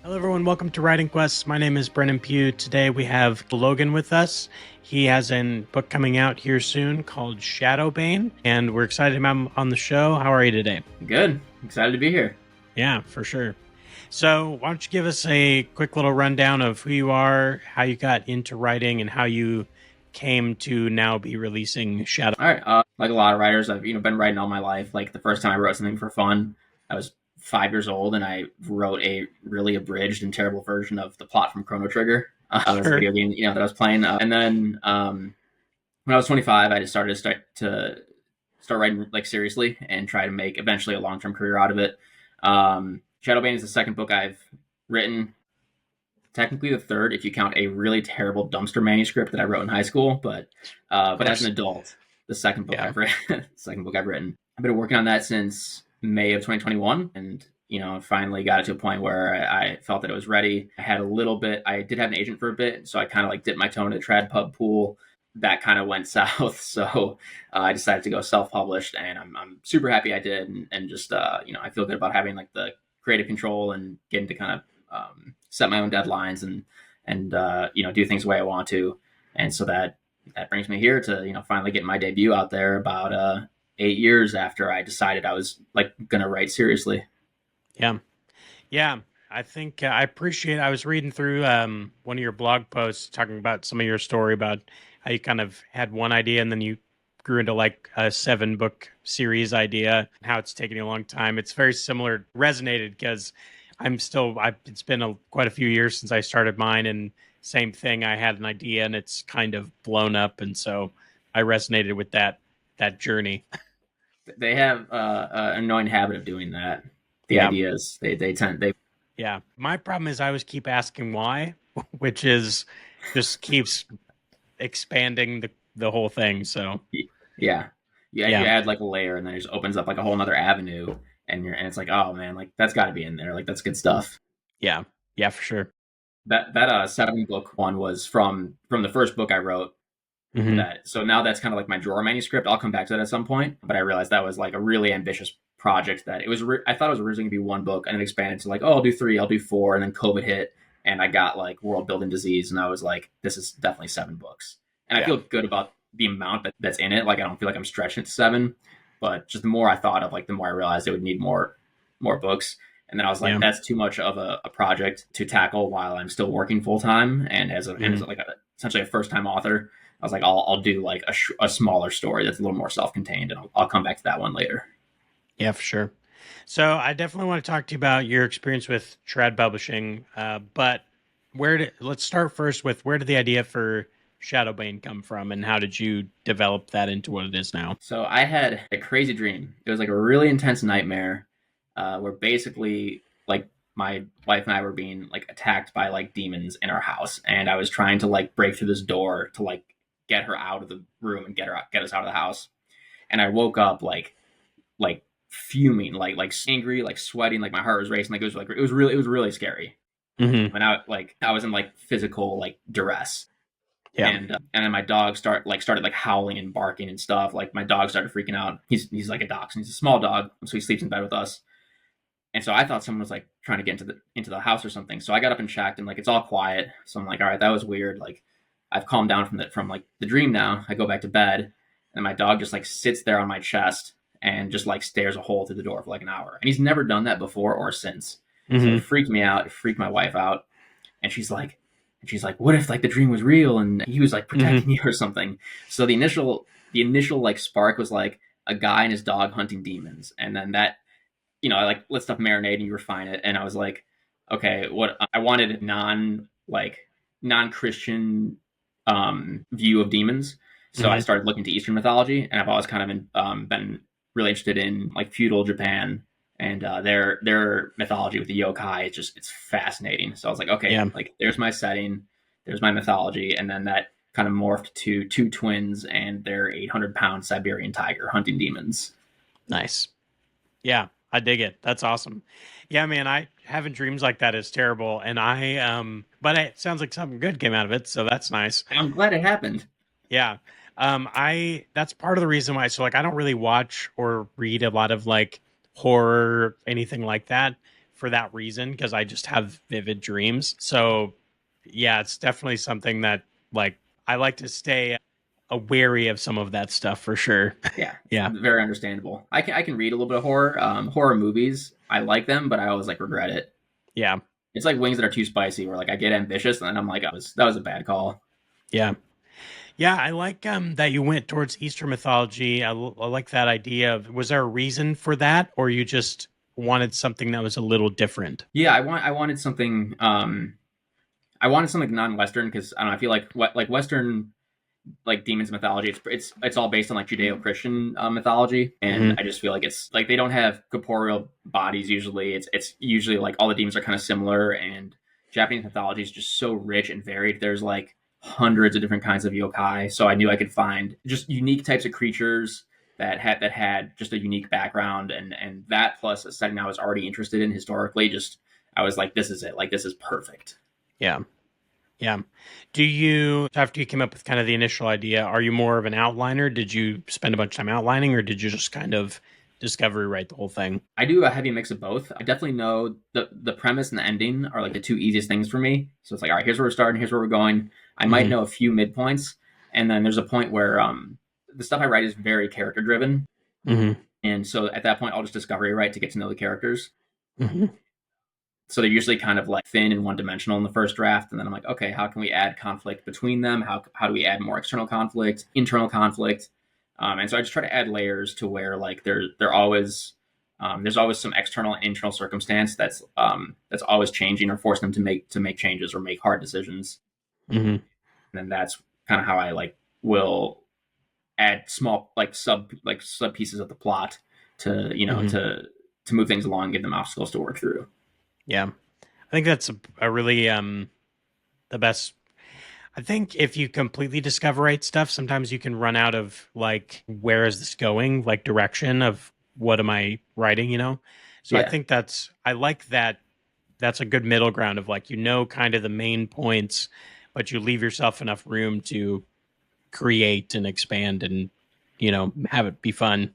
Hello, everyone. Welcome to Writing Quests. My name is Brennan Pugh. Today we have Logan with us. He has a book coming out here soon called Shadow Bane, and we're excited to have him on the show. How are you today? Good. Excited to be here. Yeah, for sure. So, why don't you give us a quick little rundown of who you are, how you got into writing, and how you came to now be releasing Shadow? All right. Like a lot of writers, I've been writing all my life. Like the first time I wrote something for fun, I was 5 years old, and I wrote a really abridged and terrible version of the plot from Chrono Trigger. It was a video game, that I was playing. And then when I was 25, I decided to start writing like seriously and try to make eventually a long term career out of it. Shadow Bane is the second book I've written. Technically the third, if you count a really terrible dumpster manuscript that I wrote in high school. But as an adult, the second book I've written. The second book I've written. I've been working on that since May of 2021, and finally got it to a point where I felt that it was ready. I had a little bit. I did have an agent for a bit, so I kind of like dipped my toe in the trad pub pool. That kind of went south, so I decided to go self-published, and I'm super happy I did, and just I feel good about having like the creative control and getting to kind of set my own deadlines and do things the way I want to, and so that brings me here to finally get my debut out there about 8 years after I decided I was like gonna write seriously. Yeah. I think I appreciate. I was reading through one of your blog posts talking about some of your story about how you kind of had one idea and then you grew into like a 7-book series idea. How it's taken you a long time. It's very similar. Resonated because it's been quite a few years since I started mine, and same thing. I had an idea and it's kind of blown up, and so I resonated with that journey. They have an annoying habit of doing that. The ideas they Yeah. My problem is I always keep asking why, which is just keeps expanding the whole thing. So yeah. You add like a layer, and then it just opens up like a whole other avenue, and it's like, oh man, like that's got to be in there. Like that's good stuff. yeah, for sure. That 7 book one was from the first book I wrote. Hmm. So now that's kind of like my drawer manuscript. I'll come back to that at some point, but I realized that was like a really ambitious project. That it was. I thought it was originally going to be one book, and then expanded to like, oh, I'll do 3, I'll do 4, and then COVID hit, and I got like world building disease, and I was like, this is definitely 7 books, and I feel good about the amount that's in it. Like I don't feel like I'm stretching it to 7, but just the more I thought of, like the more I realized it would need more books. And then I was like, that's too much of a project to tackle while I'm still working full time and as essentially a first time author. I was like, I'll do like a smaller story that's a little more self contained, and I'll come back to that one later. Yeah, for sure. So I definitely want to talk to you about your experience with trad publishing. But let's start first with where did the idea for Shadowbane come from, and how did you develop that into what it is now? So I had a crazy dream. It was like a really intense nightmare, where basically like my wife and I were being like attacked by like demons in our house, and I was trying to like break through this door to like get her out of the room and get us out of the house. And I woke up like fuming, like angry, like sweating, like my heart was racing, like it was really scary. Mm-hmm. And I was in like physical like duress. Yeah. And then my dog started like howling and barking and stuff. Like my dog started freaking out. He's like a dachshund. He's a small dog, so he sleeps in bed with us. And so I thought someone was like trying to get into the house or something. So I got up and checked, and like it's all quiet. So I'm like, all right, that was weird. Like I've calmed down from like the dream now. I go back to bed, and my dog just like sits there on my chest and just like stares a hole through the door for like an hour. And he's never done that before or since. So Mm-hmm. it freaked me out. It freaked my wife out. And she's like, what if like the dream was real and he was like Mm-hmm. protecting you or something? So the initial like spark was like a guy and his dog hunting demons. And then that, I like let stuff marinate and you refine it. And I was like, okay, what I wanted non-Christian view of demons. So I Mm-hmm. started looking to Eastern mythology, and I've always kind of been really interested in like feudal Japan and their mythology with the yokai. It's fascinating. So I was like, okay, Yeah. like there's my setting, there's my mythology, and then that kind of morphed to two twins and their 800-pound Siberian tiger hunting demons. Nice. Yeah, I dig it. That's awesome. Yeah, man, I having dreams like that is terrible, and but it sounds like something good came out of it, so that's nice. I'm glad it happened. Yeah. I that's part of the reason why. So like I don't really watch or read a lot of like horror, anything like that. for that reason because I just have vivid dreams. So yeah, it's definitely something that like I like to stay wary of some of that stuff for sure. Yeah, Yeah. very understandable. I can read a little bit of horror. Horror movies, I like them, but I always like regret it. Yeah. It's like wings that are too spicy, where like I get ambitious and then I'm like, that was a bad call. Yeah. Yeah, I like that you went towards Eastern mythology. I like that idea of was there a reason for that or you just wanted something that was a little different? Yeah, I wanted something. I wanted something non-Western because I don't know. I feel like what like Western like demons mythology. It's all based on like Judeo-Christian mythology, and Hmm. I just feel like it's like they don't have corporeal bodies usually. It's usually like all the demons are kind of similar, and Japanese mythology is just so rich and varied. There's like hundreds of different kinds of yokai, so I knew I could find just unique types of creatures that had just a unique background, and that plus a setting I was already interested in historically. Just I was like, this is it. Like this is perfect. Yeah. Yeah. Do you, after you came up with kind of the initial idea, are you more of an outliner? Did you spend a bunch of time outlining or did you just kind of discovery write the whole thing? I do a heavy mix of both. I definitely know the premise and the ending are like the two easiest things for me. So it's like, all right, here's where we're starting, here's where we're going. I might Hmm. know a few midpoints, and then there's a point where the stuff I write is very character driven, Hmm. and so at that point I'll just discovery write to get to know the characters. Hmm. So they're usually kind of like thin and one dimensional in the first draft, and then I'm like, okay, how can we add conflict between them? How do we add more external conflict, internal conflict? And so I just try to add layers to where like they're always there's always some external and internal circumstance that's always changing or forcing them to make changes or make hard decisions. Hmm. And then that's kind of how I like will add small like sub pieces of the plot to Hmm. to move things along and give them obstacles to work through. Yeah. I think that's a really, the best. I think if you completely discover right stuff, sometimes you can run out of like, where is this going? Like direction of what am I writing, you know? So I Yeah. think I like that. That's a good middle ground of like, kind of the main points, but you leave yourself enough room to create and expand and, have it be fun.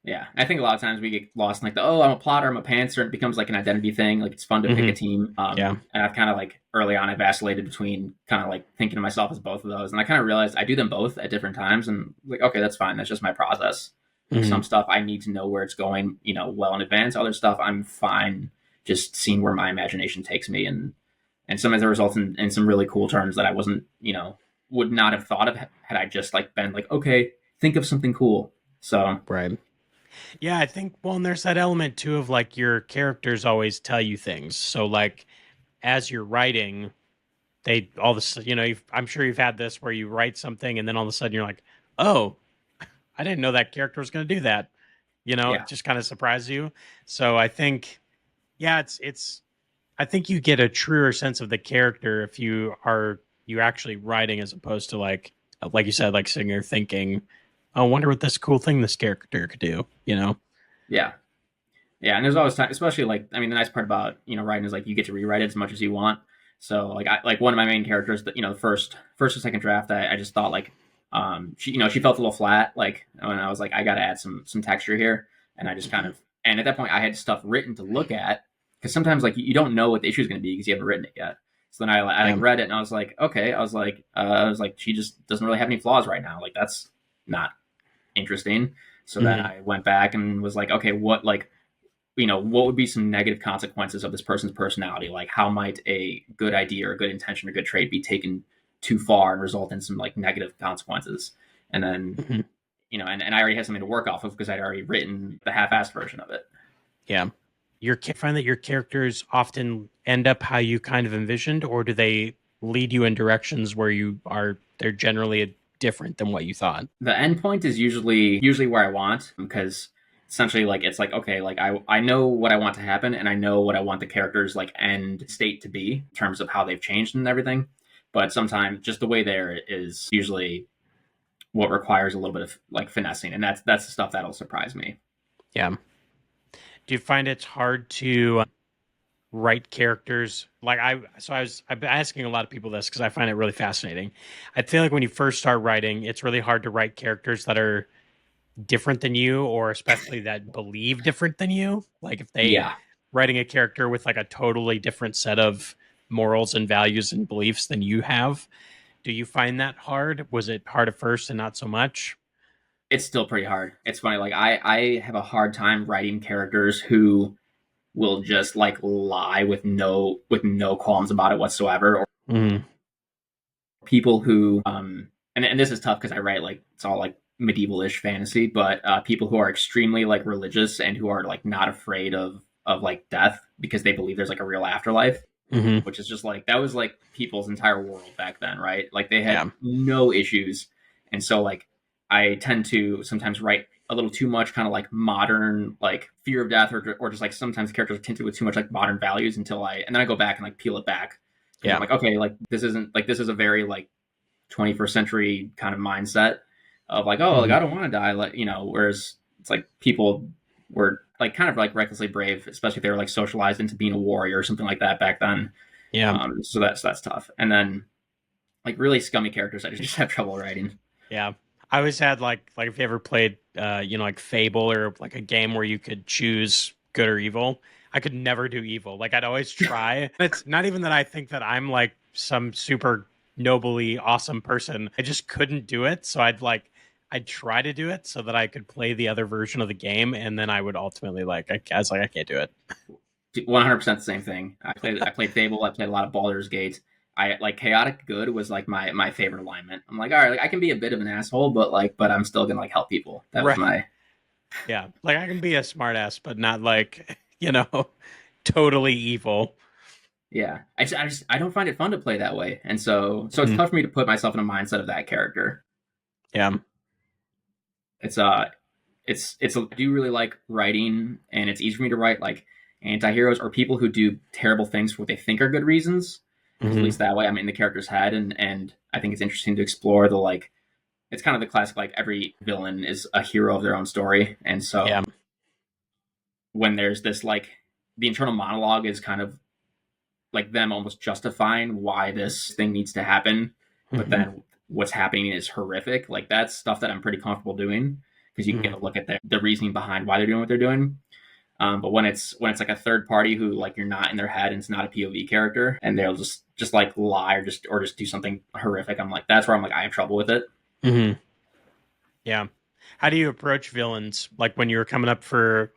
Yeah, I think a lot of times we get lost in like I'm a plotter, I'm a pantser, and it becomes like an identity thing. Like it's fun to pick a Hmm. team. Yeah. And I've kind of like early on I vacillated between kind of like thinking of myself as both of those, and I kind of realized I do them both at different times, and like okay, that's fine. That's just my process. Like some Hmm. stuff I need to know where it's going, well in advance. Other stuff I'm fine just seeing where my imagination takes me, and sometimes it results in some really cool terms that I wasn't, would not have thought of had I just like been like okay, think of something cool. So Right. Yeah, I think, well, and there's that element too of like your characters always tell you things. So, like, as you're writing, they all of a sudden, I'm sure you've had this where you write something and then all of a sudden you're like, oh, I didn't know that character was going to do that. It yeah, just kind of surprises you. So I think, yeah, I think you get a truer sense of the character if you actually writing as opposed to like you said, like sitting there thinking, oh, I wonder what this cool thing this character could do, yeah. Yeah, and there's always time, especially like I mean, the nice part about writing is like you get to rewrite it as much as you want. So like I like one of my main characters that the first or second draft, I just thought like she felt a little flat like and I was like I got to add some texture here, and I just kind Mhm. of and at that point I had stuff written to look at because sometimes like you don't know what the issue is going to be because you haven't written it yet. So then I like Yeah. read it and I was like okay, I was like she just doesn't really have any flaws right now, like that's not interesting. So then Hmm. I went back and was like okay, what would be some negative consequences of this person's personality? Like, how might a good idea or a good intention or good trait be taken too far and result in some like negative consequences? And then, Hmm. and I already had something to work off of because I'd already written the half-assed version of it. Yeah. Find that your characters often end up how you kind of envisioned, or do they lead you in directions where they're generally different than what you thought? The endpoint is usually where I want because essentially like it's like okay, like I know what I want to happen and I know what I want the characters like end state to be in terms of how they've changed and everything. But sometimes just the way there is usually what requires a little bit of like finessing, and that's the stuff that'll surprise me. Yeah. Do you find it's hard to write characters I've been asking a lot of people this because I find it really fascinating. I feel like when you first start writing, it's really hard to write characters that are different than you or especially that believe different than you. Like if they Yeah, writing a character with like a totally different set of morals and values and beliefs than you have. Do you find that hard? Was it hard at first and not so much? It's still pretty hard. It's funny, like I have a hard time writing characters who will just like lie with no qualms about it whatsoever, or Mm, people who and this is tough because I write like it's all like medieval-ish fantasy, but people who are extremely like religious and who are like not afraid of like death because they believe there's like a real afterlife, hmm. which is just like that was like people's entire world back then, right? Like they had Yeah. no issues. And so like I tend to sometimes write a little too much kind of like modern like fear of death, or just like sometimes characters are tinted with too much like modern values until I and then I go back and like peel it back because I'm Yeah. like, okay, like this isn't like this is a very like 21st century kind of mindset of like, oh, like Hmm. I don't want to die, like, you know, whereas it's like people were like kind of like recklessly brave, especially if they were like socialized into being a warrior or something like that back then. Yeah. So that's tough. And then like really scummy characters I just have trouble writing. Yeah. I always had like if you ever played like Fable or like a game where you could choose good or evil, I could never do evil. Like I'd always try. It's not even that I think that I'm like some super nobly awesome person. I just couldn't do it. So I'd try to do it so that I could play the other version of the game, and then I would ultimately I was like I can't do it. 100% the same thing. I played Fable. I played a lot of Baldur's Gate. I like chaotic good was like my favorite alignment. I'm like, all right, like I can be a bit of an asshole, but I'm still gonna like help people. That was Right. my Yeah. Like I can be a smartass, but not like, totally evil. yeah. I don't find it fun to play that way, and so it's Mhm. tough for me to put myself in a mindset of that character. Yeah. It's it's I do really like writing, and it's easy for me to write like anti-heroes or people who do terrible things for what they think are good reasons, because at Hmm. least that way I'm in the character's head, and I think it's interesting to explore the like it's kind of the classic like every villain is a hero of their own story, and so Yeah. when there's this like the internal monologue is kind of like them almost justifying why this thing needs to happen, but Hmm. then what's happening is horrific. Like that's stuff that I'm pretty comfortable doing because you can Hmm. get a look at the reasoning behind why they're doing what they're doing. But when it's like a third party who like you're not in their head and it's not a POV character and they'll just like lie or just do something horrific, I'm like that's where I'm like I have trouble with it. Hmm. Yeah. How do you approach villains? Like when you were coming up for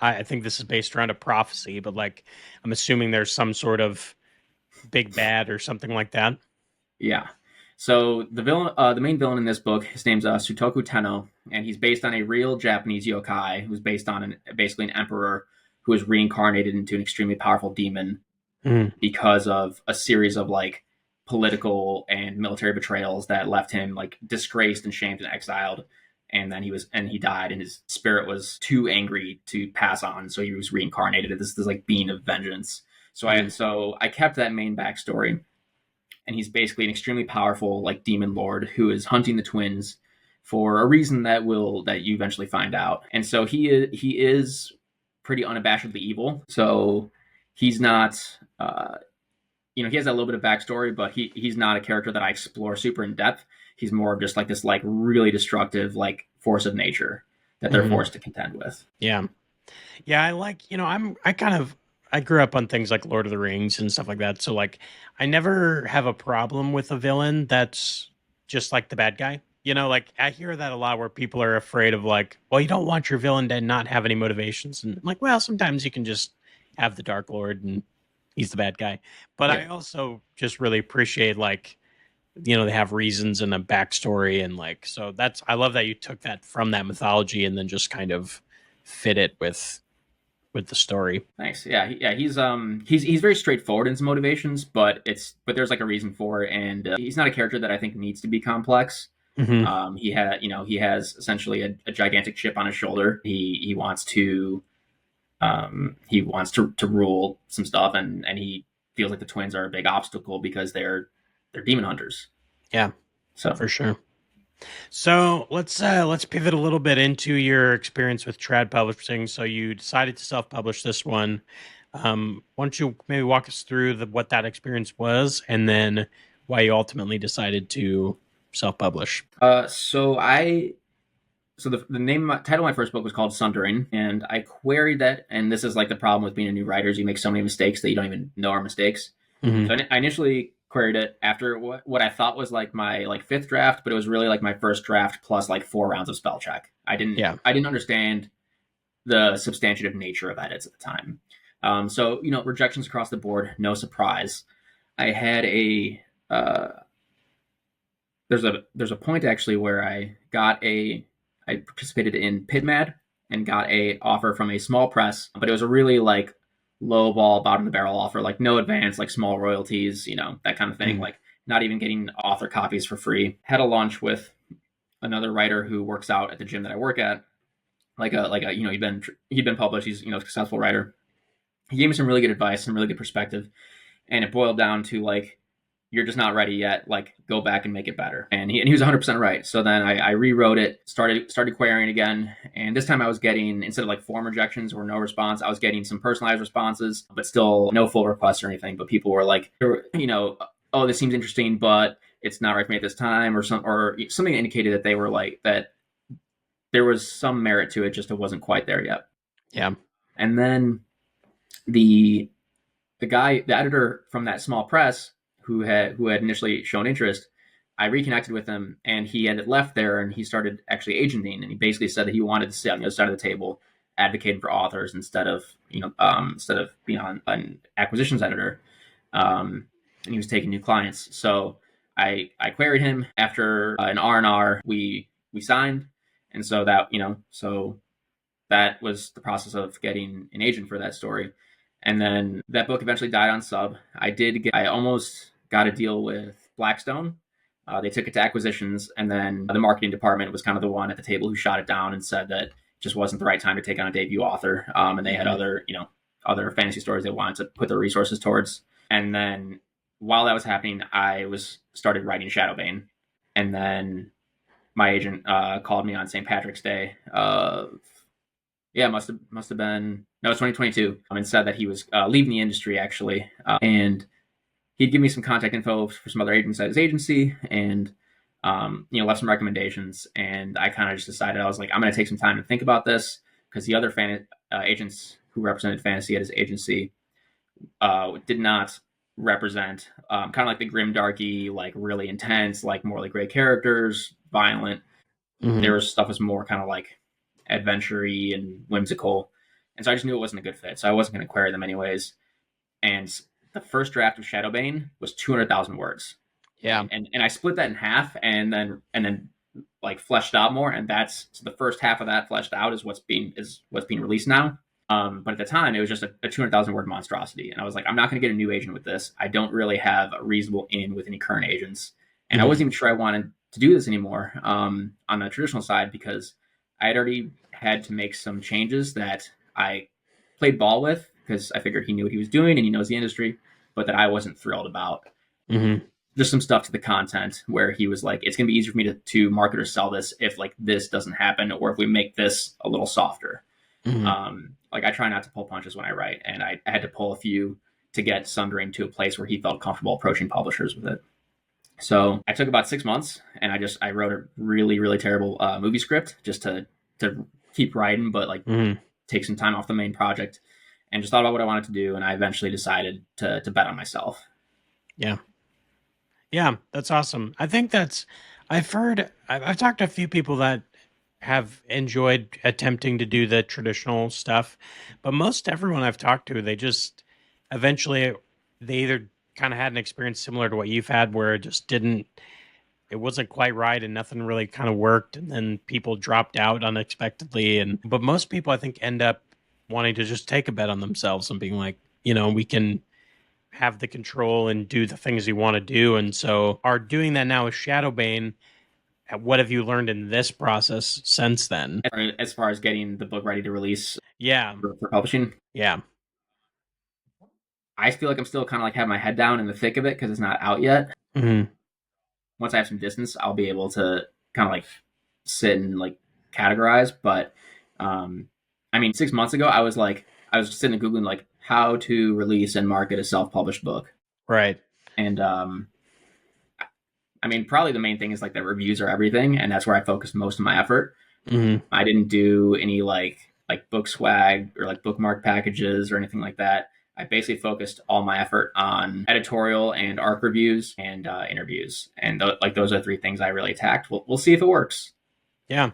I think this is based around a prophecy, but like I'm assuming there's some sort of big bad or something like that. Yeah. So the main villain in this book, his name's Sutoku Tenno, and he's based on a real Japanese yokai who's based on basically an emperor who was reincarnated into an extremely powerful demon Mm. because of a series of like political and military betrayals that left him like disgraced and shamed and exiled. And then he died, and his spirit was too angry to pass on, so he was reincarnated as this like being of vengeance. Mm. So I kept that main backstory, and he's basically an extremely powerful like demon lord who is hunting the twins for a reason that you eventually find out. And so he is pretty unabashedly evil. So he's not he has that little bit of backstory, but he's not a character that I explore super in depth. He's more of just like this like really destructive like force of nature that they're Hmm. forced to contend with. Yeah. Yeah, I like, I grew up on things like Lord of the Rings and stuff like that. So like I never have a problem with a villain that's just like the bad guy. Like I hear that a lot where people are afraid of like, well, you don't want your villain to not have any motivations. And I'm like, well, sometimes you can just have the Dark Lord and he's the bad guy. But Yeah, I also just really appreciate like, they have reasons and a backstory and like so I love that you took that from that mythology and then just kind of fit it with the story. thanks. Yeah, he's very straightforward in his motivations, but there's like a reason for it, and he's not a character that I think needs to be complex. Hmm. He has essentially a gigantic chip on his shoulder. He wants to rule some stuff, and he feels like the twins are a big obstacle because they're demon hunters. Yeah, So for sure. So let's pivot a little bit into your experience with trad publishing. So you decided to self-publish this one. Why don't you maybe walk us through what that experience was, and then why you ultimately decided to self-publish? so so the name title of my first book was called Sundering, and I queried that. And this is like the problem with being a new writer: is you make so many mistakes that you don't even know are mistakes. Hmm. So I initially queried it after what I thought was like my like fifth draft, but it was really like my first draft plus like 4 rounds of spell check. Yeah. I didn't understand the substantive nature of edits at the time. So rejections across the board, no surprise. I had a there's a point actually where I participated in PitMad and got a offer from a small press, but it was a really like low ball, bottom of the barrel offer, like no advance, like small royalties, that kind of thing, Hmm. like not even getting author copies for free. Had a lunch with another writer who works out at the gym that I work at, he'd been published, he's a successful writer. He gave me some really good advice, some really good perspective, and it boiled down to like, you're just not ready yet. Like, go back and make it better. And he was 100% right. So then I rewrote it, started querying again, and this time I was getting, instead of like form rejections or no response, I was getting some personalized responses, but still no full requests or anything. But people were like, oh, this seems interesting, but it's not right for me at this time, or something indicated that they were like that there was some merit to it, just it wasn't quite there yet. Yeah. And then the the editor from that small press who had initially shown interest, I reconnected with him, and he had left there, and he started actually agenting, and he basically said that he wanted to sit on the other side of the table, advocating for authors instead of being on an acquisitions editor, and he was taking new clients. So I queried him after an R&R. We signed, and so that was the process of getting an agent for that story. And then that book eventually died on sub. I almost got a deal with Blackstone. They took it to acquisitions, and then the marketing department was kind of the one at the table who shot it down and said that it just wasn't the right time to take on a debut author. And they had Hmm. other fantasy stories they wanted to put their resources towards. And then while that was happening, I was started writing Shadow Bane, and then my agent called me on St. Patrick's Day. Yeah, must have been, no, it's 2022, and said that he was leaving the industry actually, and he'd give me some contact info for some other agents at his agency, and left some recommendations. And I kind of just decided, I was like, I'm going to take some time to think about this, because the other agents who represented fantasy at his agency did not represent kind of like the grimdarky, like really intense, like morally gray characters, violent. Hmm. Their stuff was more kind of like adventure-y and whimsical. And so I just knew it wasn't a good fit. So I wasn't going to query them anyways. And the first draft of Shadow Bane was 200,000 words. Yeah. And I split that in half, and then like fleshed out more. And that's, so the first half of that fleshed out is what's being released now. But at the time, it was just a 200,000 word monstrosity. And I was like, I'm not going to get a new agent with this. I don't really have a reasonable in with any current agents. And I Hmm. wasn't even sure I wanted to do this anymore on the traditional side, because I had already had to make some changes that I played ball with, because I figured he knew what he was doing and he knows the industry, but that I wasn't thrilled about. Hmm. Just some stuff to the content where he was like, it's going to be easier for me to market or sell this if like this doesn't happen, or if we make this a little softer. Hmm. Like, I try not to pull punches when I write, and I had to pull a few to get Sundering to a place where he felt comfortable approaching publishers with it. So I took about 6 months, and I wrote a really really terrible movie script just to keep writing, but like Hmm. take some time off the main project, and just thought about what I wanted to do. And I eventually decided to bet on myself. Yeah. Yeah. That's awesome. I think I've talked to a few people that have enjoyed attempting to do the traditional stuff, but most everyone I've talked to, they just eventually, they either kind of had an experience similar to what you've had where it wasn't quite right and nothing really kind of worked, and then people dropped out unexpectedly. But most people I think end up wanting to just take a bet on themselves and being like, we can have the control and do the things you want to do, and so are doing that now with Shadowbane. What have you learned in this process since then? As far as getting the book ready to release Yeah. for publishing, Yeah. I feel like I'm still kind of like have my head down in the thick of it because it's not out yet. Hmm. Once I have some distance, I'll be able to kind of like sit and like categorize. But I mean, 6 months ago, I was sitting and googling like how to release and market a self-published book, Right. and I mean, probably the main thing is like that reviews are everything, and that's where I focus most of my effort. Hmm. I didn't do any like book swag or like bookmark packages or anything like that. I basically focused all my effort on editorial and arc reviews and interviews, and like those are three things I really attacked. We'll see if it works. Yeah.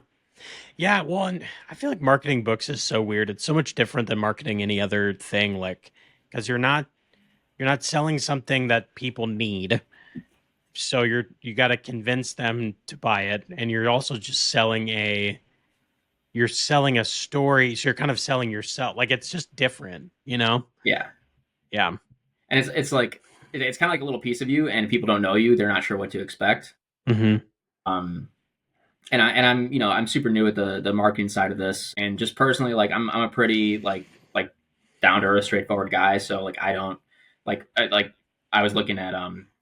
Yeah. Well, and I feel like marketing books is so weird. It's so much different than marketing any other thing. Like, because you're not selling something that people need. So you got to convince them to buy it, and you're also just selling a story. So you're kind of selling yourself. Like it's just different, you know? Yeah, Yeah. and it's like it's kind of like a little piece of you, and people don't know you; they're not sure what to expect. Hmm. Um, I'm I'm super new at the marketing side of this, and just personally, like I'm a pretty like down to earth, straightforward guy. So like I don't like I was looking at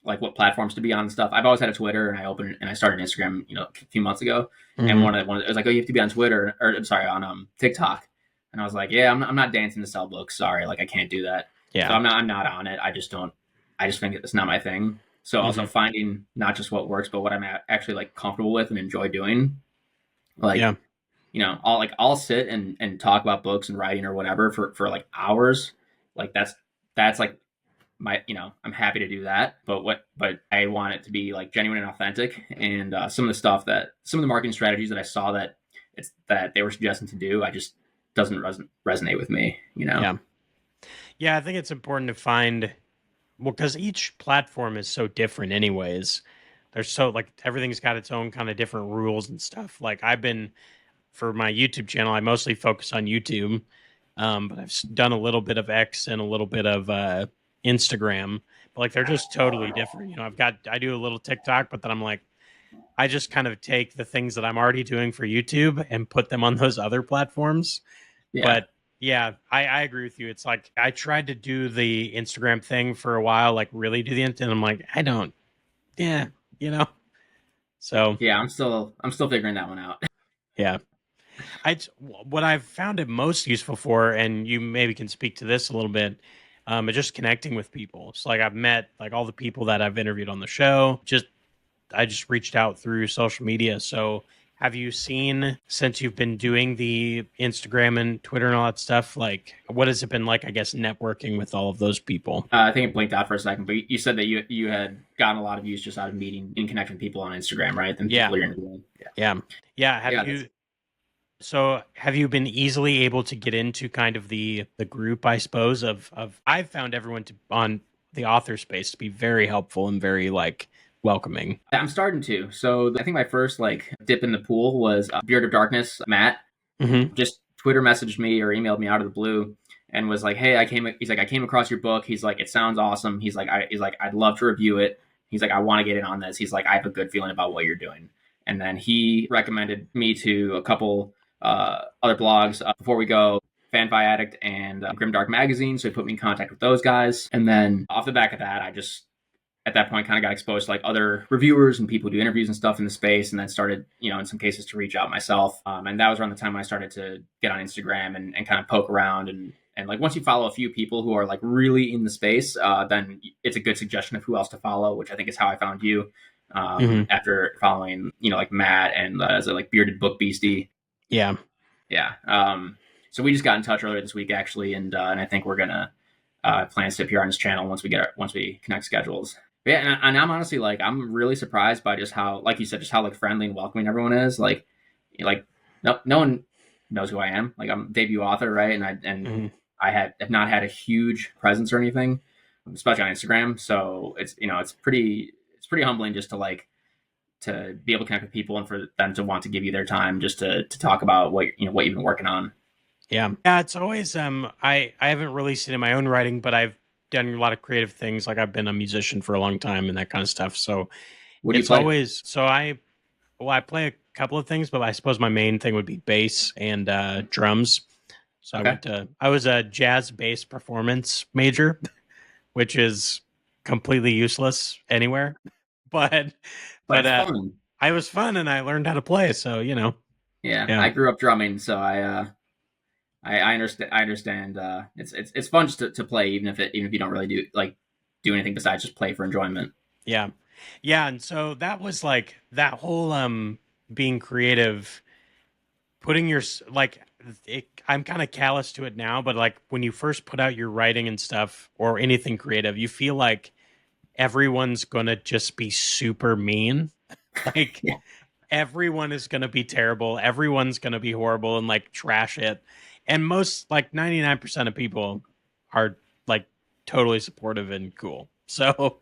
like what platforms to be on and stuff. I've always had a Twitter, and I started Instagram a few months ago, and Hmm. it was like, oh, you have to be on Twitter, or sorry, on TikTok, and I was like, yeah, I'm not dancing to sell books. Sorry, like I can't do that. So Yeah. I'm not on it. I just think it's not my thing. So also Hmm. finding not just what works, but what I'm actually like comfortable with and enjoy doing. Like Yeah. I'll sit and talk about books and writing or whatever for like hours. Like that's like my I'm happy to do that. But I want it to be like genuine and authentic. And some of the marketing strategies that I saw that they were suggesting to do, I just doesn't resonate with me. Yeah. Yeah. I think it's important to find, well, because each platform is so different, anyways. There's so, like, everything's got its own kind of different rules and stuff. Like, for my YouTube channel, I mostly focus on YouTube, but I've done a little bit of X and a little bit of Instagram. But like, they're just totally different. I do a little TikTok, but then I'm like, I just kind of take the things that I'm already doing for YouTube and put them on those other platforms. Yeah, But yeah, I agree with you. It's like I tried to do the Instagram thing for a while, like really do and I'm like, I don't, yeah, you know. So yeah. I'm still figuring that one out. yeah, what I've found it most useful for, and you maybe can speak to this a little bit, is just connecting with people. So like I've met like all the people that I've interviewed on the show. I just reached out through social media. So have you seen, since you've been doing the Instagram and Twitter and all that stuff, like what has it been like, I guess, networking with all of those people? I think it blinked out for a second, but you said that you had gotten a lot of views just out of meeting and connecting with people on Instagram, right? And Yeah. people you're interviewing. Yeah, Yeah. Yeah. yeah. That's Have you been easily able to get into kind of the group, I suppose, of I've found everyone to on the author space to be very helpful and very like welcoming. I'm starting to. So I think my first like dip in the pool was Beard of Darkness. Matt Hmm. just Twitter messaged me or emailed me out of the blue and was like, "Hey, I came." He's like, "I came across your book." He's like, "It sounds awesome." He's like, "I'd love to review it." He's like, "I want to get in on this." He's like, "I have a good feeling about what you're doing." And then he recommended me to a couple other blogs. Before we go, Fanfi Addict and Grimdark Magazine. So he put me in contact with those guys. And then off the back of that, I just at that point kind of got exposed to like other reviewers and people who do interviews and stuff in the space, and then started in some cases to reach out myself, and that was around the time when I started to get on Instagram and kind of poke around, and like once you follow a few people who are like really in the space, then it's a good suggestion of who else to follow, which I think is how I found you, Hmm. after following like Matt and as a like bearded book beastie. Yeah. Yeah. So we just got in touch earlier this week actually, and I think we're gonna plans to appear on his channel once we connect schedules. But yeah, and I'm honestly like I'm really surprised by just how, like you said, just how like friendly and welcoming everyone is. Like no one knows who I am. Like I'm a debut author, right? Hmm. I have not had a huge presence or anything, especially on Instagram. So it's pretty humbling just to like to be able to connect with people and for them to want to give you their time just to talk about what you've been working on. Yeah. Yeah. It's always I haven't released it in my own writing, but I've done a lot of creative things. Like I've been a musician for a long time and that kind of stuff. So What do you it's play? always so I play a couple of things, but I suppose my main thing would be bass and drums. So Okay, I was a jazz bass performance major, which is completely useless anywhere. But but but it's fun. I was fun and I learned how to play. So Yeah, yeah, I grew up drumming, so I understand. I understand. It's fun just to play, even if you don't really do anything besides just play for enjoyment. yeah, yeah. And so that was like that whole being creative. putting your like I'm kind of callous to it now, but like when you first put out your writing and stuff or anything creative, you feel like everyone's gonna just be super mean. Like Yeah, everyone is gonna be terrible, everyone's gonna be horrible and like trash it. And most like 99% of people are like totally supportive and cool. So,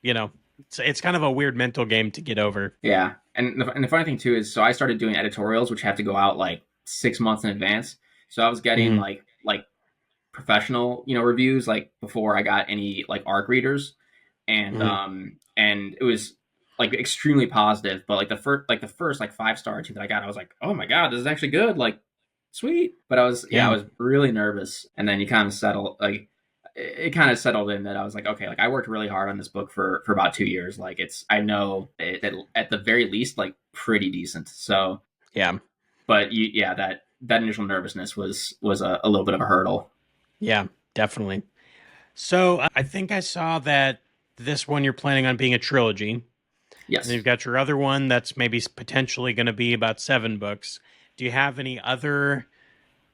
you know, it's kind of a weird mental game to get over. yeah. And the funny thing too is, so I started doing editorials, which have to go out like 6 months in advance. So I was getting Hmm. like professional, reviews like before I got any like ARC readers, Hmm. and it was like extremely positive. But like the first like 5 star or two that I got, I was like, oh my god, this is actually good, like sweet. But I Yeah. was really nervous, and then you kind of settle like it kind of settled in that I was like, okay, like I worked really hard on this book for about 2 years. Like I know that at the very least like pretty decent. So, Yeah. but yeah, that initial nervousness was a little bit of a hurdle. Yeah. Definitely. So I think I saw that this one you're planning on being a trilogy. And then Yes. you've got your other one that's maybe potentially going to be about 7 books. Do you have any other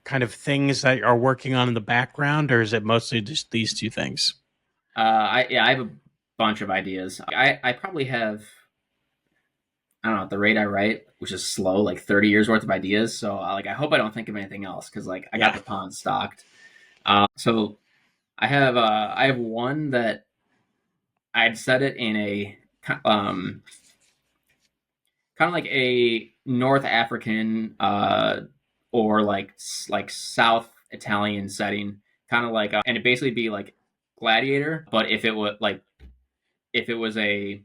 kind of things that are working on in the background, or is it mostly just these two things? I have a bunch of ideas. I probably have, I don't know, at the rate I write, which is slow, like 30 years worth of ideas. So like I hope I don't think of anything else because like I got Yeah. the pond stocked. So I have one that I'd set it in a um kind of like a North African or like South Italian setting, kind of like and it basically be like Gladiator, but if it was a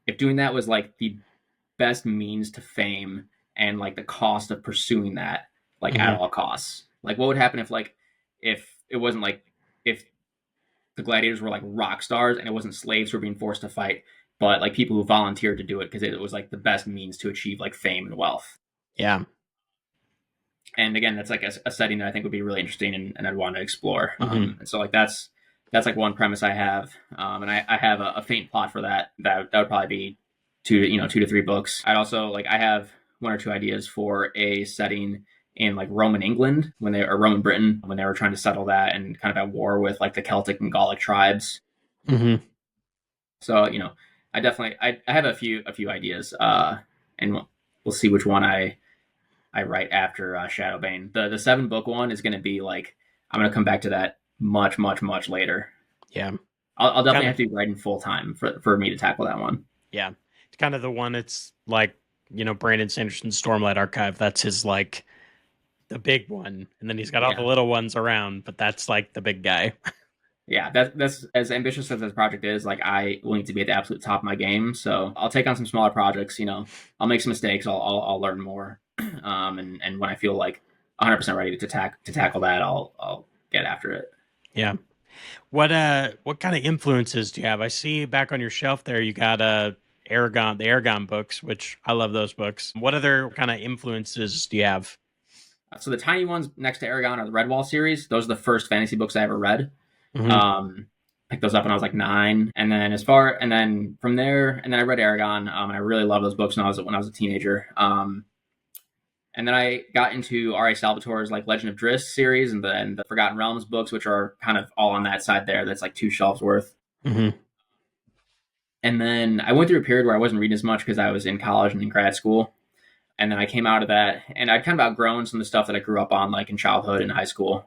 if doing that was like the best means to fame and like the cost of pursuing that like at Hmm. all costs. Like what would happen if it wasn't like if the gladiators were like rock stars and it wasn't slaves who were being forced to fight, but like people who volunteered to do it because it was like the best means to achieve like fame and wealth. Yeah. And again, that's like a setting that I think would be really interesting and I'd want to explore. Hmm. And so like that's like one premise I have, and I have a faint plot for that. That would probably be 2 to 3 books. I'd also like I have one or two ideas for a setting in like Roman England when they or Roman Britain when they were trying to settle that and kind of at war with like the Celtic and Gallic tribes. Hmm. So I definitely I have a few ideas, and we'll see which one I write after Shadow Bane. The 7 book one is going to be like I'm going to come back to that much later. Yeah. I'll definitely Kind have of. to be writing full time for me to tackle that one. Yeah. It's kind of the one. It's like Brandon Sanderson's Stormlight Archive. That's his like the big one, and then he's got all the Yeah, little ones around, but that's like the big guy. yeah. That's as ambitious as this project is. Like I will need to be at the absolute top of my game. So I'll take on some smaller projects. I'll make some mistakes. I'll learn more. And when I feel like 100% ready to tackle that, I'll get after it. Yeah. What kind of influences do you have? I see back on your shelf there you got the Aragon books, which I love those books. What other kind of influences do you have? So the tiny ones next to Aragon are the Redwall series. Those are the first fantasy books I ever read. Hmm. Um, Picked those up when I was like 9, and then and then from there, and then I read Aragon, and I really loved those books when I was a teenager. And then I got into R.A. Salvatore's like Legend of Driss series, and the Forgotten Realms books, which are kind of all on that side there. That's like 2 shelves worth. Hmm. And then I went through a period where I wasn't reading as much because I was in college and in grad school. And then I came out of that, and I'd kind of outgrown some of the stuff that I grew up on, like in childhood and high school.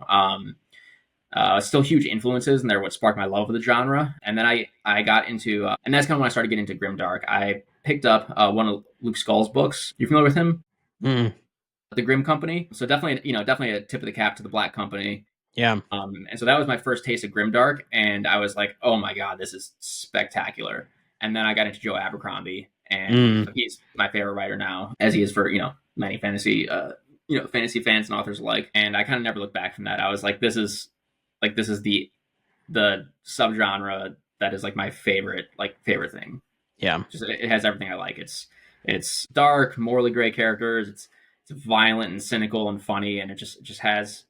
Still huge influences, and they're what sparked my love of the genre. And then I got into, and that's kind of when I started getting into Grimdark. I picked up one of Luke Skull's books. You familiar with him? Hmm. The Grim Company. So definitely a tip of the cap to the Black Company. Yeah. And so that was my first taste of Grimdark, and I was like, oh my god, this is spectacular. And then I got into Joe Abercrombie, and Mm. he's my favorite writer now, as he is for many fantasy fans and authors alike. And I kind of never looked back from that. I was like, this is the subgenre that is like my favorite thing. Yeah. Just it has everything I like. It's dark, morally gray characters. It's violent and cynical and funny, and it just has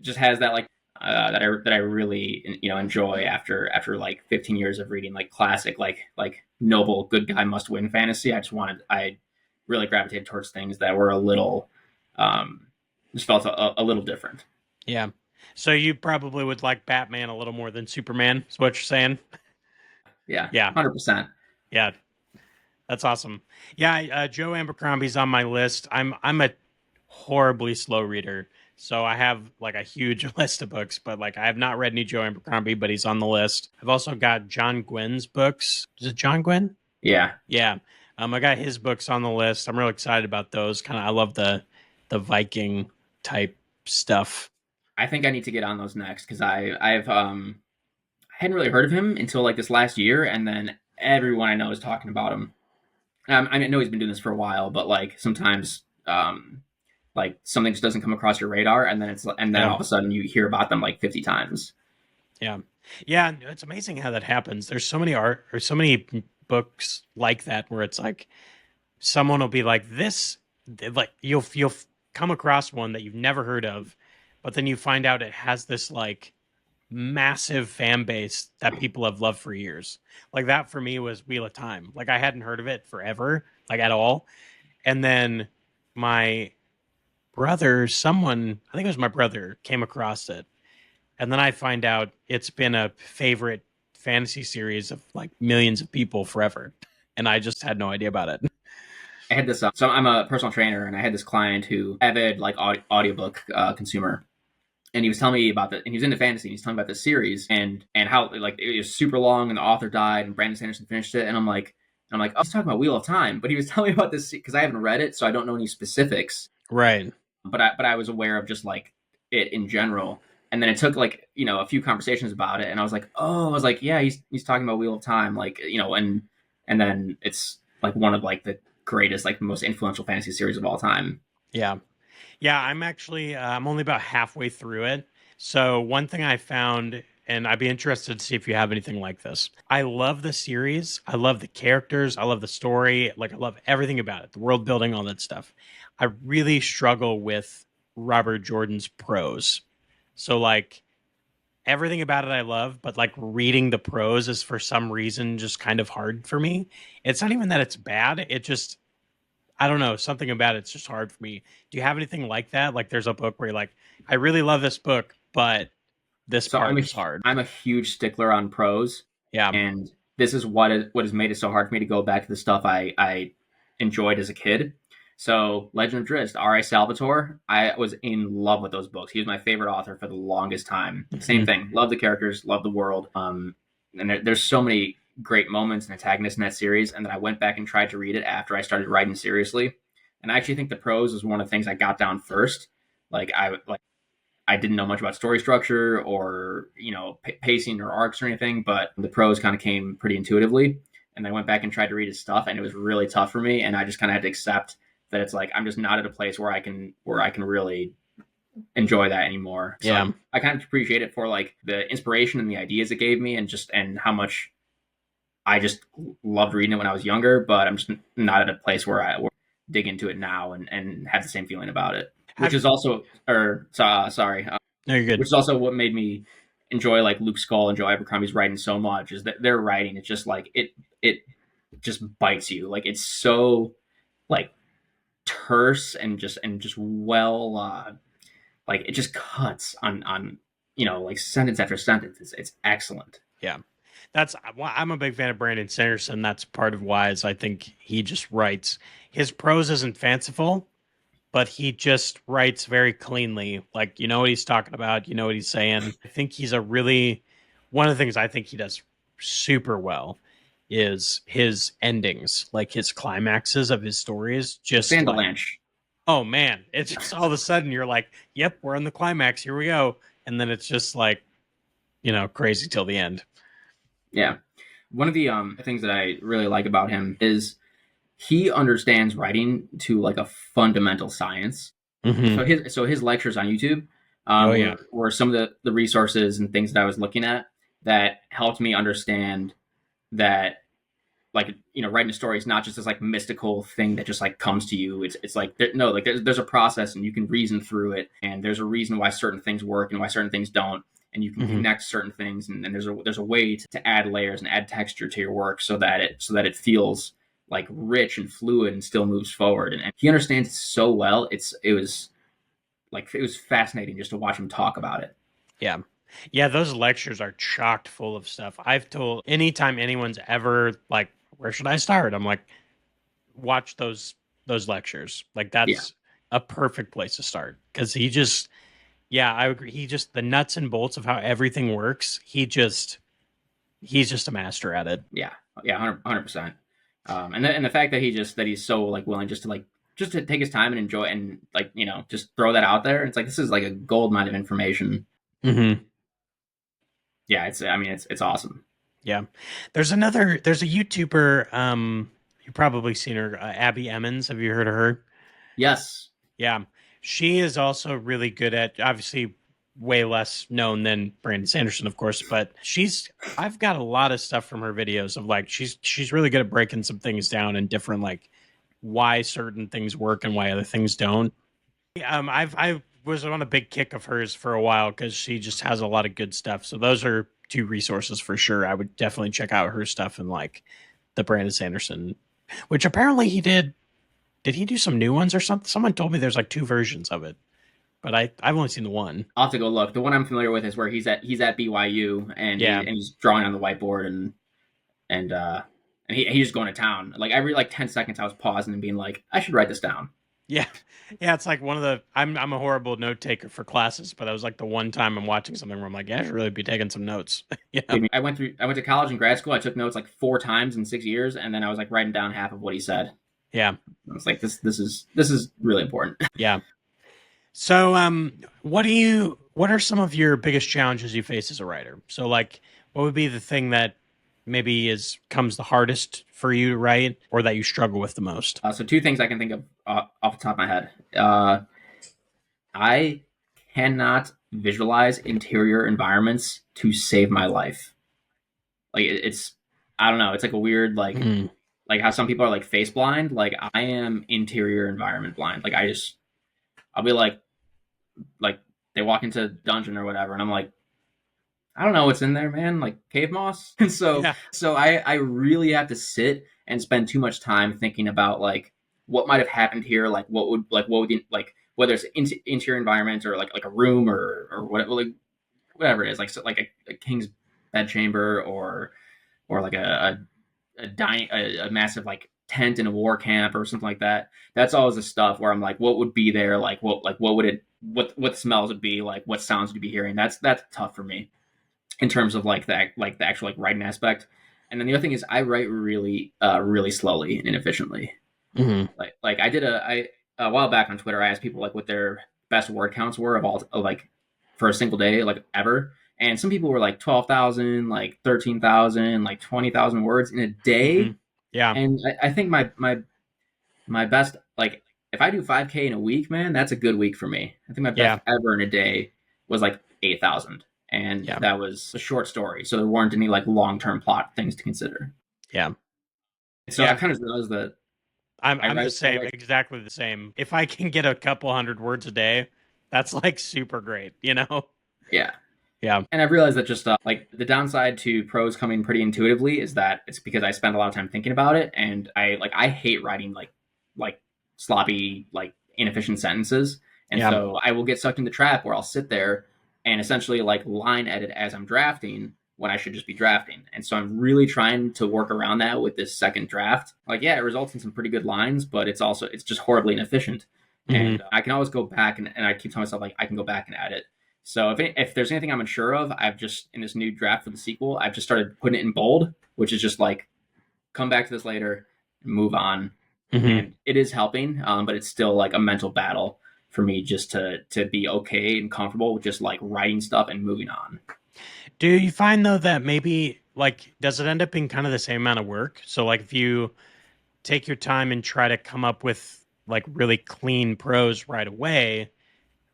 that like that I really enjoy after like 15 years of reading like classic like noble good guy must win fantasy. I really gravitated towards things that were a little um, just felt a little different. Yeah. So you probably would like Batman a little more than Superman, is what you're saying? Yeah, Yeah. 100%. Yeah. That's awesome. Yeah, Joe Abercrombie's on my list. I'm a horribly slow reader, so I have like a huge list of books, but like I have not read any Joe Abercrombie, but he's on the list. I've also got John Gwynn's books. Is it John Gwynn? Yeah, Yeah. I got his books on the list. I'm real excited about those. Kind of I love the Viking type stuff. I think I need to get on those next because I hadn't really heard of him until like this last year, and then everyone I know is talking about him. I know he's been doing this for a while, but like sometimes like something just doesn't come across your radar, and then Yeah. all of a sudden you hear about them like 50 times. Yeah. Yeah, it's amazing how that happens. There's so many art or so many books like that where it's like someone will be like this, like you'll come across one that you've never heard of, but then you find out it has this like massive fan base that people have loved for years. Like that for me was Wheel of Time. Like I hadn't heard of it forever, like at all. And then my brother, someone, I think it was my brother, came across it. And then I find out it's been a favorite fantasy series of like millions of people forever. And I just had no idea about it. I had this. So I'm a personal trainer, and I had this client who avid like audiobook consumer, and he was telling me about that. And he was into fantasy. And he's telling me about this series and how like it was super long, and the author died, and Brandon Sanderson finished it. And I'm like, oh, he's talking about Wheel of Time, but he was telling me about this because I haven't read it, so I don't know any specifics. Right. But I was aware of just like it in general. And then it took like a few conversations about it, and I was like, yeah, he's talking about Wheel of Time, like and then it's like one of like the greatest, like most influential fantasy series of all time. Yeah. Yeah, I'm actually I'm only about halfway through it. So one thing I found, and I'd be interested to see if you have anything like this. I love the series. I love the characters. I love the story. Like I love everything about it, the world building, all that stuff. I really struggle with Robert Jordan's prose. So like everything about it I love, but like reading the prose is for some reason just kind of hard for me. It's not even that it's bad. It just I don't know, something about it's just hard for me. Do you have anything like that? Like there's a book where you're like, I really love this book, but this So part is hard. I'm a huge stickler on prose, Yeah. and this is what has made it so hard for me to go back to the stuff I enjoyed as a kid. So Legend of Drizzt, R.A. Salvatore, I was in love with those books. He was my favorite author for the longest time. Same Mhm. thing, love the characters, love the world. And there's so many great moments and antagonists in that series. And then I went back and tried to read it after I started writing seriously. And I actually think the prose was one of the things I got down first. I didn't know much about story structure or pacing or arcs or anything, but the prose kind of came pretty intuitively. And I went back and tried to read his stuff, and it was really tough for me. And I just kind of had to accept that it's like I'm just not at a place where I can really enjoy that anymore. So Yeah. I kind of appreciate it for like the inspiration and the ideas it gave me, and how much I just loved reading it when I was younger. But I'm just not at a place where I dig into it now and have the same feeling about it. Which Have is also, or sorry, no, you're good. which is also what made me enjoy like Luke Skull and Joe Abercrombie's writing so much. Is that their writing? It's just like it just bites you. Like it's so like terse and just well like it just cuts on like sentence after sentence. It's excellent. Yeah. That's why I'm a big fan of Brandon Sanderson. That's part of why is I think he just writes his prose isn't fanciful, but he just writes very cleanly. Like you know what he's talking about, you know what he's saying. I think he's a really one of the things I think he does super well is his endings, like his climaxes of his stories. Just like, Sandalanche. oh man, it's just all of a sudden you're like, yep, we're in the climax. Here we go, and then it's just like crazy till the end. Yeah. One of the things that I really like about him is he understands writing to like a fundamental science. Hmm. So his lectures on YouTube Oh yeah. were some of the resources and things that I was looking at that helped me understand that like writing a story is not just this like mystical thing that just like comes to you. It's like no, like there's a process, and you can reason through it, and there's a reason why certain things work and why certain things don't, and you can Hmm. connect certain things, and there's a way to add layers and add texture to your work so that it feels like rich and fluid and still moves forward, and he understands it so well. It was fascinating just to watch him talk about it. Yeah. Yeah, those lectures are chocked full of stuff. I've told anytime anyone's ever like, where should I start? I'm like, watch those lectures. Like Yeah, that's a perfect place to start because he just yeah, I agree. He just the nuts and bolts of how everything works. He's just a master at it. yeah, yeah, 100%. And the fact that he's so like willing just to take his time and enjoy and like just throw that out there. It's like this is like a gold mine of information. Mm-hmm. Yeah, it's awesome. Yeah. There's a YouTuber, you've probably seen her, Abby Emmons. Have you heard of her? Yes, Yeah. She is also really good at, obviously way less known than Brandon Sanderson, of course, but I've got a lot of stuff from her videos of like she's really good at breaking some things down and different like why certain things work and why other things don't. I was on a big kick of hers for a while because she just has a lot of good stuff. So those are two resources for sure. I would definitely check out her stuff and like the Brandon Sanderson, which apparently he did. Did he do some new ones or something? Someone told me there's like two versions of it, but I've only seen the one. I'll have to go look. The one I'm familiar with is where he's at BYU and Yeah, he's drawing on the whiteboard and uh and he's just going to town. Like every like 10 seconds, I was pausing and being like, I should write this down. yeah, yeah. It's like one of the. I'm a horrible note taker for classes, but that was like the one time I'm watching something where I'm like, yeah, I should really be taking some notes. Yeah, I went to college and grad school. I took notes like 4 times in 6 years, and then I was like writing down half of what he said. yeah, I was like, this is really important. yeah. So, what are some of your biggest challenges you face as a writer? So, like, what would be the thing that maybe is comes the hardest for you to write, or that you struggle with the most? So two things I can think of off the top of my head. I cannot visualize interior environments to save my life. Like it's I don't know. It's like a weird Mm, like how some people are like face blind. Like I am interior environment blind. Like I'll be like they walk into a dungeon or whatever, and I'm like, I don't know what's in there, man. Like cave moss. And yeah. so I really have to sit and spend too much time thinking about like what might have happened here, like what would like whether it's interior environment or like a room or whatever, like whatever it is, like so, like a king's bedchamber or like a massive like tent in a war camp or something like that. That's always the stuff where I'm like, what would be there? Like what would it what smells would be like? What sounds would you be hearing? That's tough for me in terms of the actual like writing aspect. And then the other thing is I write really slowly and inefficiently. Hmm. Like I did a while back on Twitter. I asked people like what their best word counts were of like for a single day like ever. And some people were like 12,000, like 13,000, like 20,000 words in a Hmm. day. Yeah, And I think my best like if I do 5K in a week, man, that's a good week for me. I think my best yeah, ever in a day was like 8,000, and yeah, that was a short story, so there weren't any like long term plot things to consider. yeah, So I yeah. kind of realized that I'm the same, exactly the same. If I can get a couple hundred words a day, that's like super great, you know? yeah, Yeah, and I've realized that just like the downside to prose coming pretty intuitively is that it's because I spend a lot of time thinking about it, and I hate writing like sloppy like inefficient sentences, and yeah. so I will get sucked in the trap where I'll sit there and essentially like line edit as I'm drafting when I should just be drafting, and so I'm really trying to work around that with this second draft. Like yeah, it results in some pretty good lines, but it's just horribly inefficient, Hmm. and I can always go back and I keep telling myself like I can go back and edit. So if there's anything I'm unsure of, I've just in this new draft for the sequel, I've just started putting it in bold, which is just like come back to this later, move on, Hmm. and it is helping, but it's still like a mental battle for me just to be okay and comfortable with just like writing stuff and moving on. Do you find though that maybe like does it end up being kind of the same amount of work? So like if you take your time and try to come up with like really clean prose right away,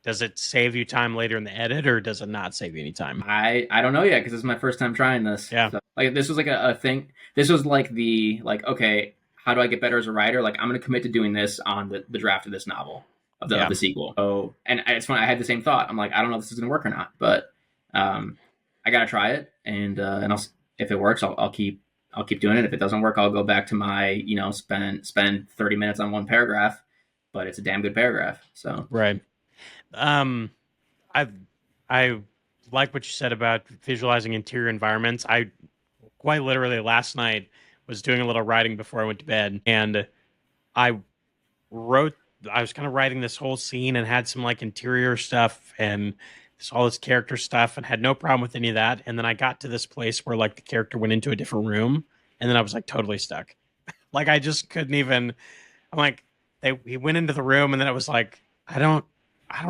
does it save you time later in the edit or does it not save you any time? I don't know yet because this is my first time trying this. Yeah. So, like this was like a thing. This was like the like okay, how do I get better as a writer? Like I'm going to commit to doing this on the draft of this novel of Yeah. the sequel. So and it's funny. I had the same thought. I'm like I don't know if this is going to work or not, but I got to try it and I'll if it works I'll keep I'll keep doing it. If it doesn't work, I'll go back to my, spend 30 minutes on one paragraph, but it's a damn good paragraph. So Right. Um, I I like what you said about visualizing interior environments. I quite literally last night was doing a little writing before I went to bed, and I wrote. I was kind of writing this whole scene and had some like interior stuff and all this character stuff, and had no problem with any of that. And then I got to this place where like the character went into a different room, and then I was like totally stuck. Like I just couldn't even. I'm like, he went into the room, and then it was like, I don't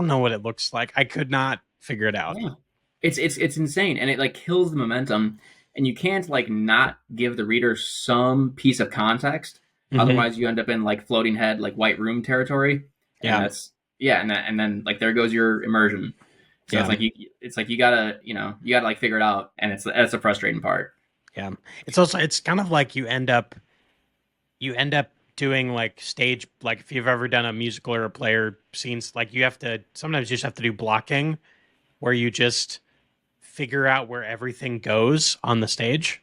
know what it looks like. I could not figure it out. yeah, it's insane, and it like kills the momentum, and you can't like not give the reader some piece of context. Hmm. Otherwise, you end up in like floating head, like white room territory, and Yeah, that's yeah, and then like there goes your immersion. So yeah, it's like you gotta like figure it out, and that's a frustrating part. yeah. It's also it's kind of like you end up doing like stage like if you've ever done a musical or a play or scenes like you have to sometimes you just have to do blocking where you just figure out where everything goes on the stage.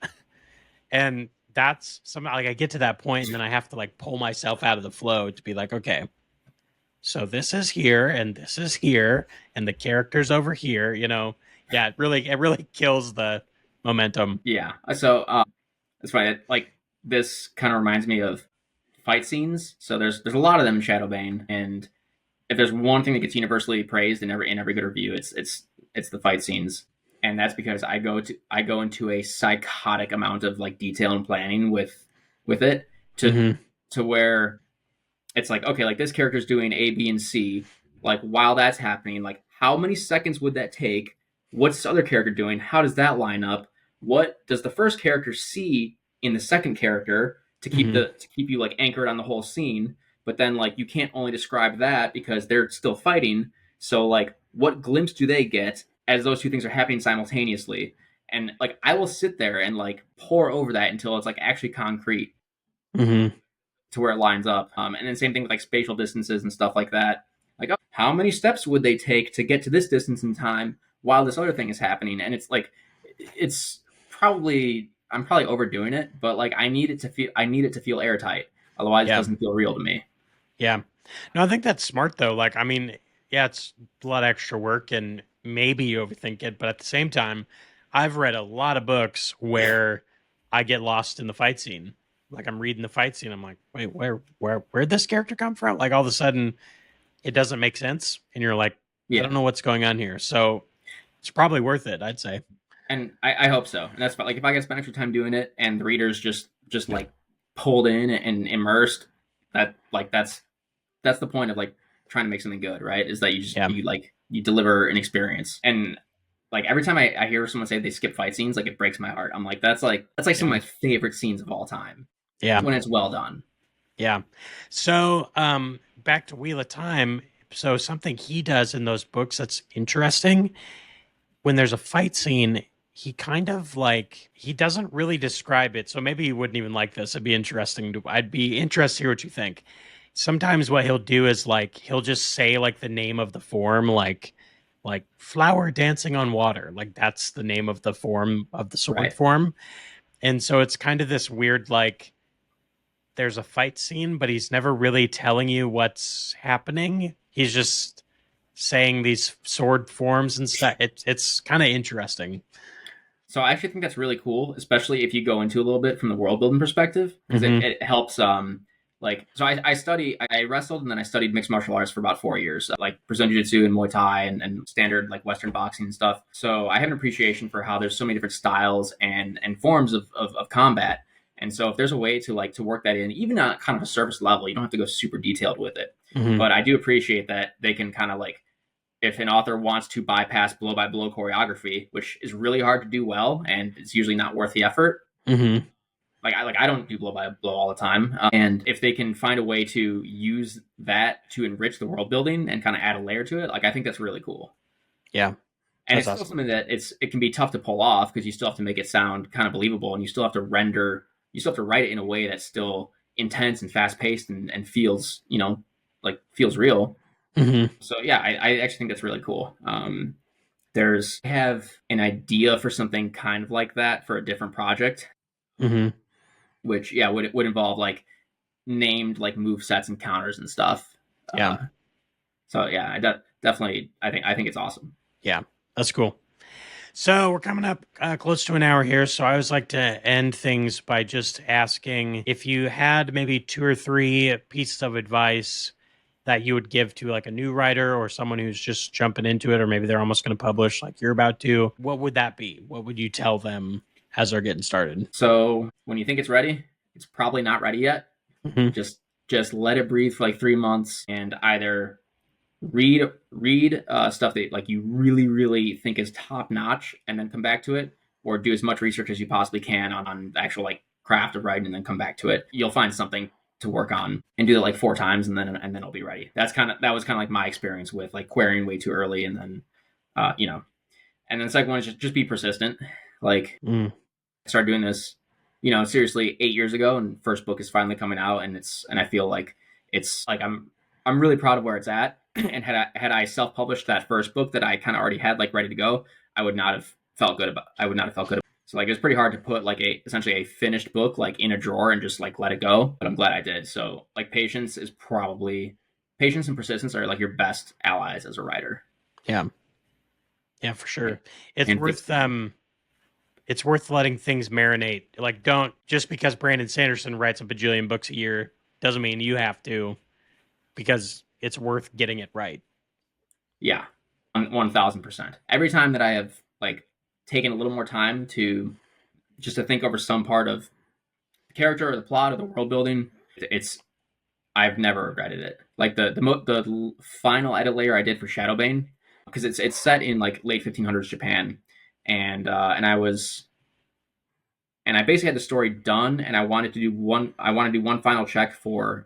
And that's some like I get to that point and then I have to like pull myself out of the flow to be like, okay, so this is here and this is here and the character's over here, you know. Yeah, it really kills the momentum. Yeah. So that's right. Like this kind of reminds me of fight scenes. So there's a lot of them in Shadow Bane, and if there's one thing that gets universally praised in every good review, it's the fight scenes, and that's because I go into a psychotic amount of like detail and planning with it to Hmm. to where it's like, okay, like this character's doing A, B, and C. Like while that's happening, like how many seconds would that take? What's this other character doing? How does that line up? What does the first character see in the second character Hmm. to keep you like anchored on the whole scene? But then like you can't only describe that because they're still fighting. So like what glimpse do they get as those two things are happening simultaneously? And like I will sit there and like pour over that until it's like actually concrete Hmm. to where it lines up. And then same thing with like spatial distances and stuff like that. Like, oh, how many steps would they take to get to this distance in time while this other thing is happening? And it's like, it's probably I'm probably overdoing it, but like I need it to feel airtight. Otherwise, it Yeah. doesn't feel real to me. Yeah. No, I think that's smart though. Like, I mean, yeah, it's a lot of extra work and maybe you overthink it, but at the same time, I've read a lot of books where I get lost in the fight scene. Like I'm reading the fight scene, I'm like, wait, where'd this character come from? Like all of a sudden it doesn't make sense, and you're like, I Yeah, don't know what's going on here. So it's probably worth it, I'd say. and I hope so. And that's like if I get spend extra time doing it, and the readers just like pulled in and immersed, that like that's the point of like trying to make something good, right? Is that Yeah. you deliver an experience. And like every time I hear someone say they skip fight scenes, like it breaks my heart. I'm like, that's like some of Yeah. my favorite scenes of all time Yeah. when it's well done. Yeah. So, back to Wheel of Time. So, something he does in those books that's interesting when there's a fight scene, he kind of like he doesn't really describe it. So maybe you wouldn't even like this. It'd be interesting to I'd be interested to hear what you think. Sometimes what he'll do is like he'll just say like the name of the form, like flower dancing on water. Like that's the name of the form of the sword Right. form. And so it's kind of this weird like there's a fight scene, but he's never really telling you what's happening. He's just saying these sword forms and stuff. It's kind of interesting. So I actually think that's really cool, especially if you go into a little bit from the world building perspective, because Hmm. it helps. Like so, I wrestled and then I studied mixed martial arts for about 4 years, like Brazilian Jiu Jitsu and Muay Thai and standard like Western boxing and stuff. So I have an appreciation for how there's so many different styles and forms of combat. And so if there's a way to like to work that in, even on kind of a surface level, you don't have to go super detailed with it. Hmm. But I do appreciate that they can kind of like if an author wants to bypass blow by blow choreography, which is really hard to do well, and it's usually not worth the effort. Hmm. Like I don't do blow by blow all the time, and if they can find a way to use that to enrich the world building and kind of add a layer to it, like I think that's really cool. Yeah, And that's it's still awesome. something that it can be tough to pull off because you still have to make it sound kind of believable, and you still have to write it in a way that's still intense and fast paced and feels like feels real. Hmm. So yeah, I actually think that's really cool. I have an idea for something kind of like that for a different project. Hmm. which would involve like named like move sets and counters and stuff. Yeah. So yeah, definitely I think it's awesome. Yeah, that's cool. So we're coming up close to an hour here. So I always like to end things by just asking if you had maybe 2 or 3 pieces of advice that you would give to like a new writer or someone who's just jumping into it, or maybe they're almost going to publish like you're about to. What would that be? What would you tell them as they're getting started? So when you think it's ready, it's probably not ready yet. Mm-hmm. Just let it breathe for like 3 months, and either read stuff that like you really think is top notch, and then come back to it, or do as much research as you possibly can on the actual like craft of writing, and then come back to it. You'll find something to work on, and do it like 4 times, and then it'll be ready. That was kind of like my experience with like querying way too early, and then and then the second one is just be persistent. Like I started doing this, seriously 8 years ago, and first book is finally coming out, and I feel like it's like I'm really proud of where it's at. And had I self-published that first book that I kind of already had like ready to go, I would not have felt good about. So like it was pretty hard to put like essentially a finished book like in a drawer and just like let it go. But I'm glad I did. So like patience and persistence are like your best allies as a writer. Yeah, yeah, for sure. It's worth letting things marinate. Like, don't just because Brandon Sanderson writes a bajillion books a year doesn't mean you have to, because it's worth getting it right. Yeah, 1000%. Every time that I have like taken a little more time to think over some part of the character or the plot or the world building, I've never regretted it. Like the final edit layer I did for Shadow Bane, because it's set in like late 1500s Japan, and I basically had the story done, and I wanted to do one final check for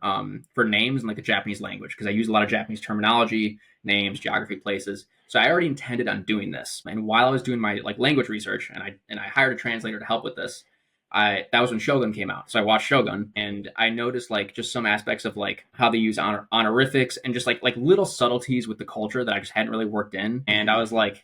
names in like the Japanese language, because I use a lot of Japanese terminology, names, geography, places. So I already intended on doing this. And while I was doing my like language research, and I hired a translator to help with this, that was when Shogun came out. So I watched Shogun, and I noticed like just some aspects of like how they use honorifics, and just like little subtleties with the culture that I just hadn't really worked in. And I was like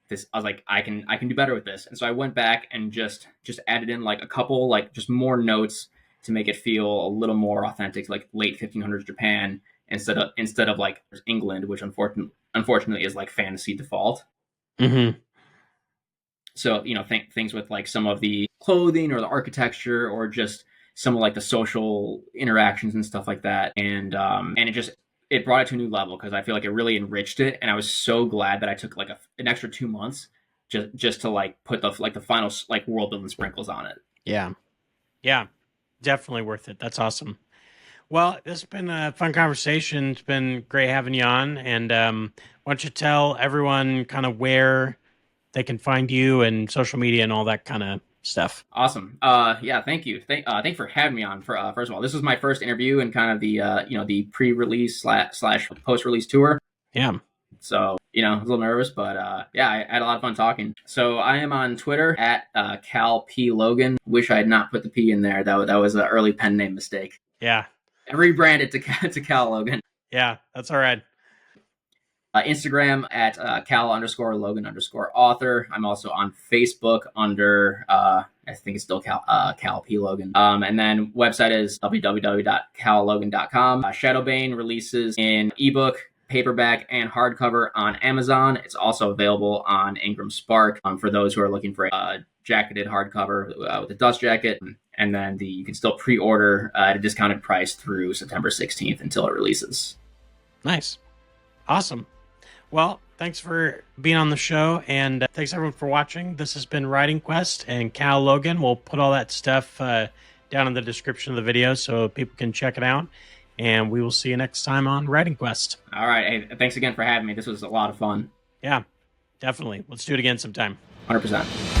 this, I was like, I can do better with this. And so I went back and just added in like a couple, like just more notes to make it feel a little more authentic, like late 1500s Japan, instead of like England, which unfortunately is like fantasy default. Mm-hmm. So, things with like some of the clothing or the architecture, or just some of like the social interactions and stuff like that. And it brought it to a new level, because I feel like it really enriched it. And I was so glad that I took like an extra 2 months just to like put the final like world building sprinkles on it. Yeah. Yeah. Definitely worth it. That's awesome. Well, this has been a fun conversation. It's been great having you on. And why don't you tell everyone kind of where they can find you and social media and all that kind of stuff? Awesome. Yeah, thank you. Thank you for having me on. First of all, this was my first interview and kind of the the pre-release slash post-release tour. Yeah. So I was a little nervous, but yeah, I had a lot of fun talking. So I am on Twitter at Cal P Logan. Wish I had not put the P in there. That was an early pen name mistake. Yeah. I rebranded to Cal Logan. Yeah, that's all right. Instagram at Cal_Logan_author. I'm also on Facebook under I think it's still Cal P Logan. And then website is www.callogan.com. Shadow Bane releases in ebook, paperback, and hardcover on Amazon. It's also available on Ingram Spark for those who are looking for a jacketed hardcover with a dust jacket. And then you can still pre-order at a discounted price through September 16th until it releases. Nice. Awesome. Well, thanks for being on the show, and thanks everyone for watching. This has been Writing Quest and Cal Logan. We'll put all that stuff down in the description of the video so people can check it out, and we will see you next time on Writing Quest. All right. Hey, thanks again for having me. This was a lot of fun. Yeah, definitely. Let's do it again sometime. 100%.